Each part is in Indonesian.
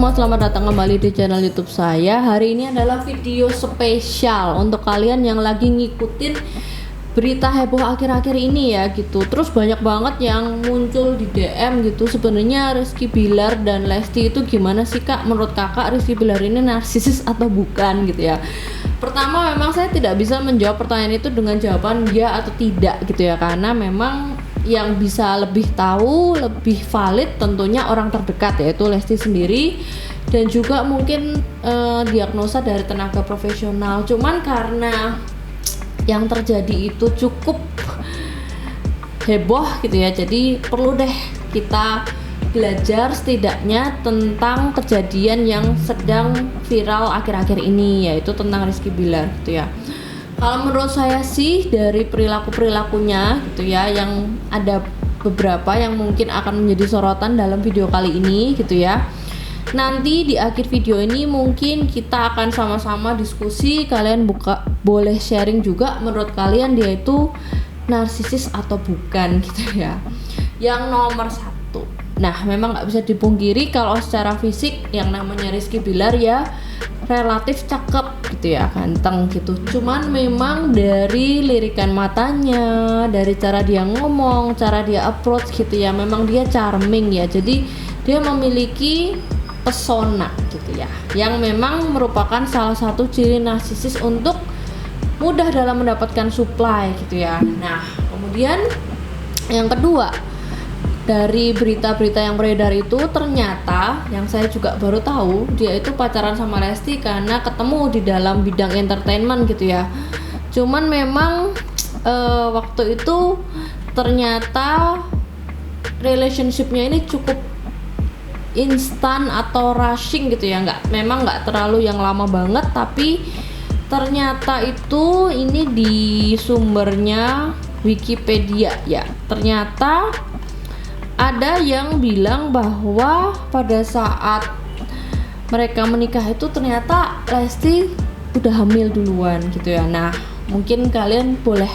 semua, selamat datang kembali di channel YouTube saya. Hari ini adalah video spesial untuk kalian yang lagi ngikutin berita heboh akhir-akhir ini ya gitu. Terus banyak banget yang muncul di DM gitu. Sebenarnya Rizky Billar dan Lesti itu gimana sih kak? Menurut kakak Rizky Billar ini narsisis atau bukan gitu ya. Pertama, memang saya tidak bisa menjawab pertanyaan itu dengan jawaban ya atau tidak gitu ya, karena memang yang bisa lebih tahu, lebih valid tentunya orang terdekat, yaitu Lesti sendiri, dan juga mungkin diagnosa dari tenaga profesional. Cuman karena yang terjadi itu cukup heboh gitu ya, jadi perlu deh kita belajar setidaknya tentang kejadian yang sedang viral akhir-akhir ini, yaitu tentang Rizky Billar gitu ya. Kalau menurut saya sih dari perilakunya gitu ya, yang ada beberapa yang mungkin akan menjadi sorotan dalam video kali ini gitu ya. Nanti di akhir video ini mungkin kita akan sama-sama diskusi, kalian boleh sharing juga menurut kalian dia itu narsisis atau bukan gitu ya. Yang nomor satu, nah memang nggak bisa dipungkiri kalau secara fisik yang namanya Rizky Billar ya relatif cakep gitu ya, ganteng gitu. Cuman memang dari lirikan matanya, dari cara dia ngomong, cara dia approach gitu ya, memang dia charming ya. Jadi dia memiliki pesona gitu ya, yang memang merupakan salah satu ciri narsisis untuk mudah dalam mendapatkan supply gitu ya. Nah, kemudian yang kedua, dari berita-berita yang beredar itu ternyata yang saya juga baru tahu dia itu pacaran sama Lesti karena ketemu di dalam bidang entertainment gitu ya. Cuman memang waktu itu ternyata relationshipnya ini cukup instan atau rushing gitu ya, memang nggak terlalu yang lama banget, tapi ternyata itu ini di sumbernya Wikipedia ya. Ternyata ada yang bilang bahwa pada saat mereka menikah itu ternyata Lesti udah hamil duluan gitu ya. Nah, mungkin kalian boleh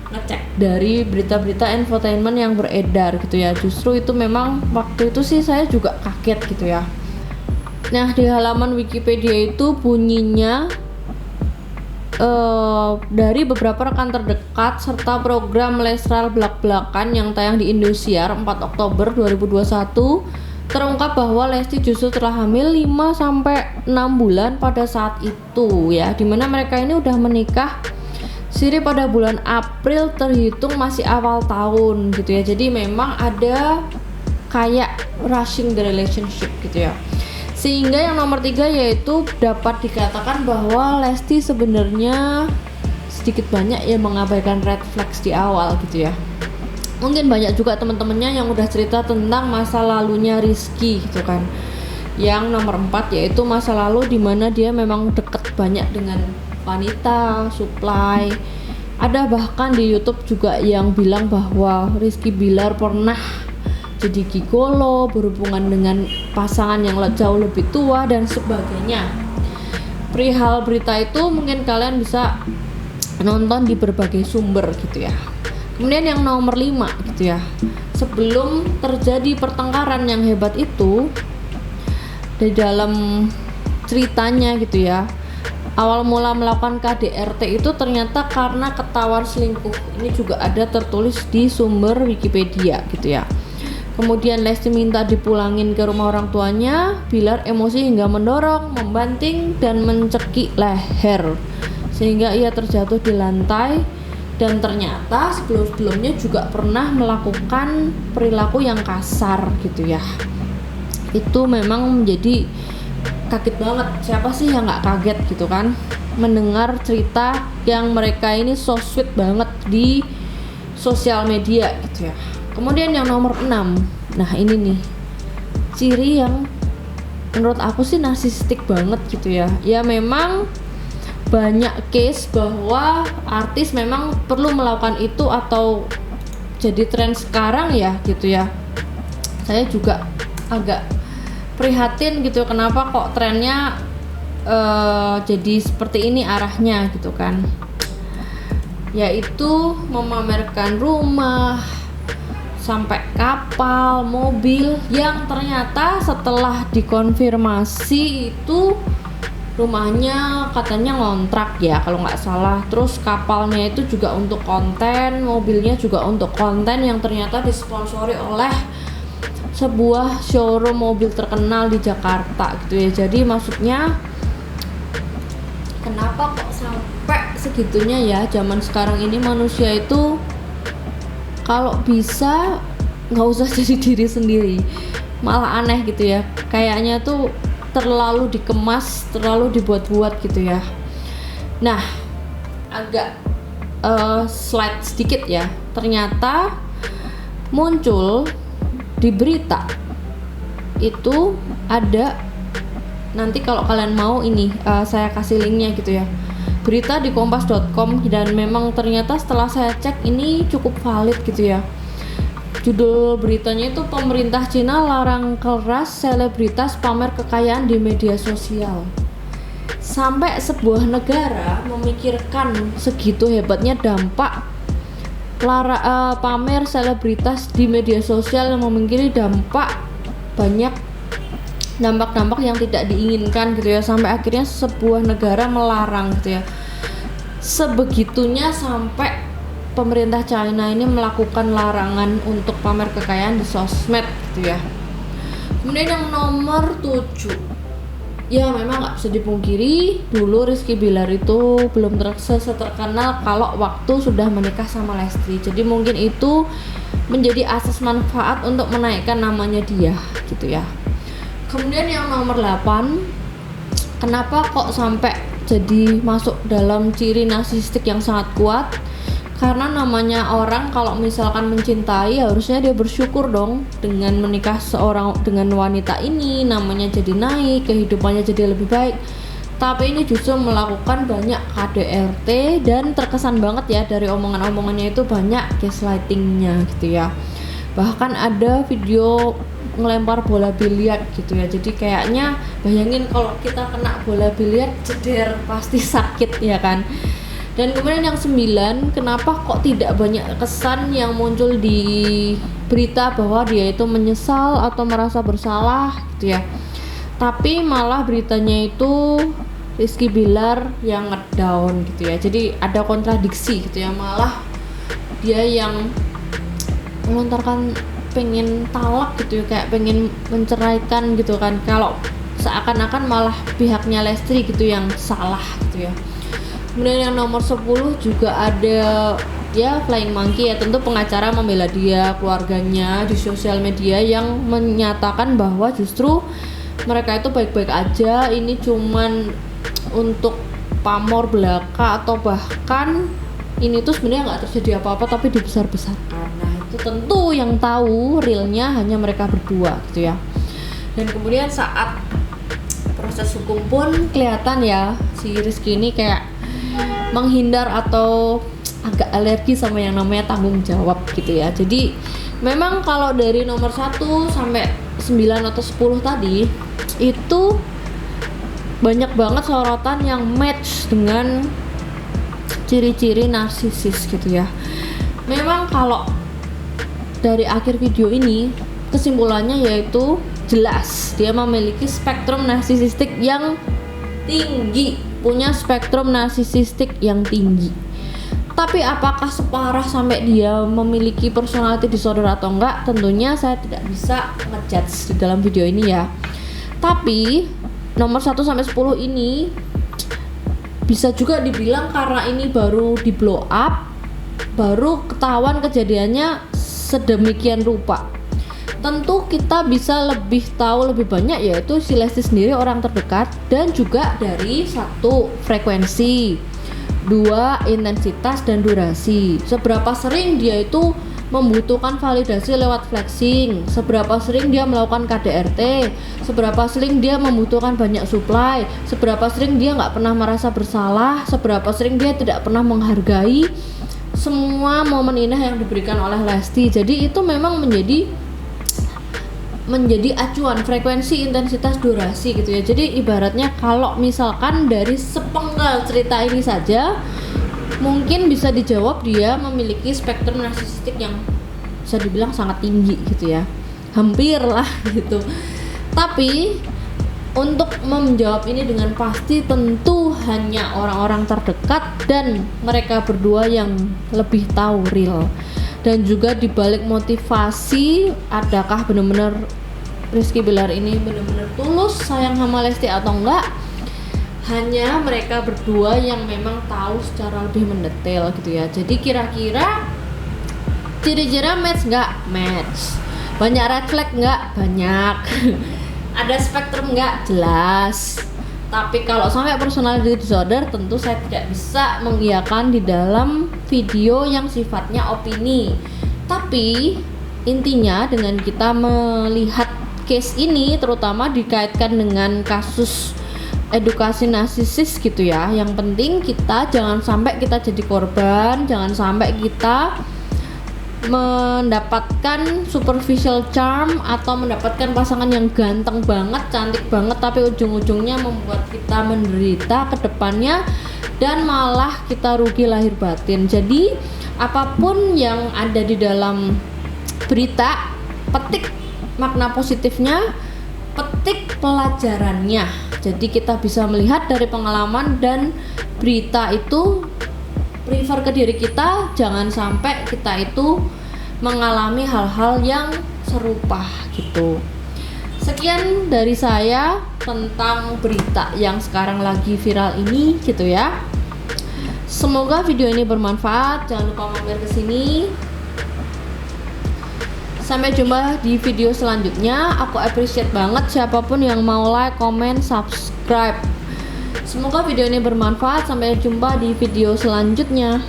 ngecek dari berita-berita infotainment yang beredar gitu ya. Justru itu memang waktu itu sih saya juga kaget gitu ya. Nah, di halaman Wikipedia itu bunyinya dari beberapa rekan terdekat serta program Lesral Blak-Blakan yang tayang di Indosiar 4 Oktober 2021 terungkap bahwa Lesti justru telah hamil 5-6 bulan pada saat itu ya, dimana mereka ini udah menikah siri pada bulan April, terhitung masih awal tahun gitu ya. Jadi memang ada kayak rushing the relationship gitu ya. Sehingga yang nomor 3 yaitu dapat dikatakan bahwa Lesti sebenarnya sedikit banyak ya mengabaikan red flags di awal gitu ya. Mungkin banyak juga teman-temannya yang udah cerita tentang masa lalunya Rizky gitu kan. Yang nomor 4 yaitu masa lalu dimana dia memang deket banyak dengan wanita, supply. Ada bahkan di YouTube juga yang bilang bahwa Rizky Billar pernah jadi gigolo, berhubungan dengan pasangan yang jauh lebih tua dan sebagainya. Perihal berita itu mungkin kalian bisa nonton di berbagai sumber gitu ya. Kemudian yang nomor 5 gitu ya, sebelum terjadi pertengkaran yang hebat itu, di dalam ceritanya gitu ya, awal mula melakukan KDRT itu ternyata karena ketahuan selingkuh. Ini juga ada tertulis di sumber Wikipedia gitu ya. Kemudian Lesti minta dipulangin ke rumah orang tuanya. Billar emosi hingga mendorong, membanting, dan mencekik leher sehingga ia terjatuh di lantai. Dan ternyata sebelum-sebelumnya juga pernah melakukan perilaku yang kasar gitu ya. Itu memang menjadi kaget banget. Siapa sih yang gak kaget gitu kan mendengar cerita yang mereka ini so sweet banget di sosial media gitu ya. Kemudian yang nomor 6, nah ini nih ciri yang menurut aku sih narsistik banget gitu ya. Ya memang banyak case bahwa artis memang perlu melakukan itu atau jadi tren sekarang ya gitu ya. Saya juga agak prihatin gitu, kenapa kok trennya jadi seperti ini arahnya gitu kan. Yaitu memamerkan rumah, sampai kapal, mobil yang ternyata setelah dikonfirmasi itu rumahnya katanya ngontrak ya kalau nggak salah. Terus kapalnya itu juga untuk konten, mobilnya juga untuk konten yang ternyata disponsori oleh sebuah showroom mobil terkenal di Jakarta gitu ya. Jadi maksudnya kenapa kok sampai segitunya ya, zaman sekarang ini manusia itu kalau bisa nggak usah jadi diri sendiri, malah aneh gitu ya. Kayaknya tuh terlalu dikemas, terlalu dibuat-buat gitu ya. Nah, agak slide sedikit ya. Ternyata muncul di berita itu ada, nanti kalau kalian mau ini saya kasih linknya gitu ya. Berita di kompas.com, dan memang ternyata setelah saya cek ini cukup valid gitu ya. Judul beritanya itu pemerintah Cina larang keras selebritas pamer kekayaan di media sosial. Sampai sebuah negara memikirkan segitu hebatnya dampak pamer selebritas di media sosial yang memiliki banyak dampak yang tidak diinginkan gitu ya, sampai akhirnya sebuah negara melarang gitu ya. Sebegitunya sampai pemerintah China ini melakukan larangan untuk pamer kekayaan di sosmed gitu ya. Kemudian yang nomor 7, ya memang nggak bisa dipungkiri dulu Rizky Bilar itu belum terkenal kalau waktu sudah menikah sama Lesti. Jadi mungkin itu menjadi asas manfaat untuk menaikkan namanya dia gitu ya. Kemudian yang nomor 8, kenapa kok sampai jadi masuk dalam ciri narsistik yang sangat kuat? Karena namanya orang kalau misalkan mencintai harusnya dia bersyukur dong dengan menikah dengan wanita ini, namanya jadi naik, kehidupannya jadi lebih baik. Tapi ini justru melakukan banyak KDRT dan terkesan banget ya dari omongan-omongannya itu banyak gaslightingnya gitu ya. Bahkan ada video ngelempar bola biliar gitu ya. Jadi kayaknya bayangin kalau kita kena bola biliar ceder pasti sakit ya kan. Dan kemudian yang 9, kenapa kok tidak banyak kesan yang muncul di berita bahwa dia itu menyesal atau merasa bersalah gitu ya. Tapi malah beritanya itu Rizky Bilar yang ngedown gitu ya. Jadi ada kontradiksi gitu ya. Malah dia yang melontarkan pengen talak gitu ya, kayak pengen menceraikan gitu kan. Kalau seakan-akan malah pihaknya Lesti gitu yang salah gitu ya. Kemudian yang nomor 10 juga ada ya Flying Monkey ya, tentu pengacara membela dia, keluarganya di sosial media yang menyatakan bahwa justru mereka itu baik-baik aja, ini cuman untuk pamor belaka atau bahkan ini tuh sebenarnya nggak terjadi apa-apa tapi dibesar-besarkan. Nah itu tentu yang tahu realnya hanya mereka berdua gitu ya. Dan kemudian saat proses hukum pun kelihatan ya si Rizky ini kayak menghindar atau agak alergi sama yang namanya tanggung jawab gitu ya. Jadi memang kalau dari nomor 1 sampai 9 atau 10 tadi itu banyak banget sorotan yang match dengan ciri-ciri narsisis gitu ya. Memang kalau dari akhir video ini kesimpulannya yaitu jelas dia memiliki spektrum narsisistik yang tinggi, punya spektrum narsisistik yang tinggi. Tapi apakah separah sampai dia memiliki personality disorder atau enggak? Tentunya saya tidak bisa ngejudge di dalam video ini ya. Tapi nomor 1 sampai 10 ini bisa juga dibilang karena ini baru di blow up, baru ketahuan kejadiannya sedemikian rupa. Tentu kita bisa lebih tahu lebih banyak yaitu si Lesti sendiri orang terdekat, dan juga dari 1 frekuensi, 2 intensitas dan durasi. Seberapa sering dia itu membutuhkan validasi lewat flexing, seberapa sering dia melakukan KDRT, seberapa sering dia membutuhkan banyak supply, seberapa sering dia nggak pernah merasa bersalah, seberapa sering dia tidak pernah menghargai semua momen indah yang diberikan oleh Lesti. Jadi itu memang menjadi acuan frekuensi, intensitas, durasi gitu ya. Jadi ibaratnya kalau misalkan dari sepenggal cerita ini saja mungkin bisa dijawab dia memiliki spektrum narsisistik yang bisa dibilang sangat tinggi gitu ya, hampir lah gitu. Tapi untuk menjawab ini dengan pasti tentu hanya orang-orang terdekat dan mereka berdua yang lebih tahu real. Dan juga dibalik motivasi, adakah benar-benar Rizky Bilar ini benar-benar tulus sayang sama Lesti atau enggak, hanya mereka berdua yang memang tahu secara lebih mendetail gitu ya. Jadi kira-kira ciri-ciri match nggak? Match. Banyak red flag nggak? Banyak. Ada spektrum nggak? Jelas. Tapi kalau sampai personality disorder, tentu saya tidak bisa mengiyakan di dalam video yang sifatnya opini. Tapi intinya dengan kita melihat case ini, terutama dikaitkan dengan kasus edukasi narsisis gitu ya, yang penting kita jangan sampai kita jadi korban, jangan sampai kita mendapatkan superficial charm atau mendapatkan pasangan yang ganteng banget, cantik banget, tapi ujung-ujungnya membuat kita menderita ke depannya dan malah kita rugi lahir batin. Jadi apapun yang ada di dalam berita, petik makna positifnya, petik pelajarannya. Jadi kita bisa melihat dari pengalaman dan berita itu prefer ke diri kita, jangan sampai kita itu mengalami hal-hal yang serupa gitu. Sekian dari saya tentang berita yang sekarang lagi viral ini gitu ya. Semoga video ini bermanfaat. Jangan lupa mampir ke sini. Sampai jumpa di video selanjutnya. Aku appreciate banget siapapun yang mau like, comment, subscribe. Semoga video ini bermanfaat. Sampai jumpa di video selanjutnya.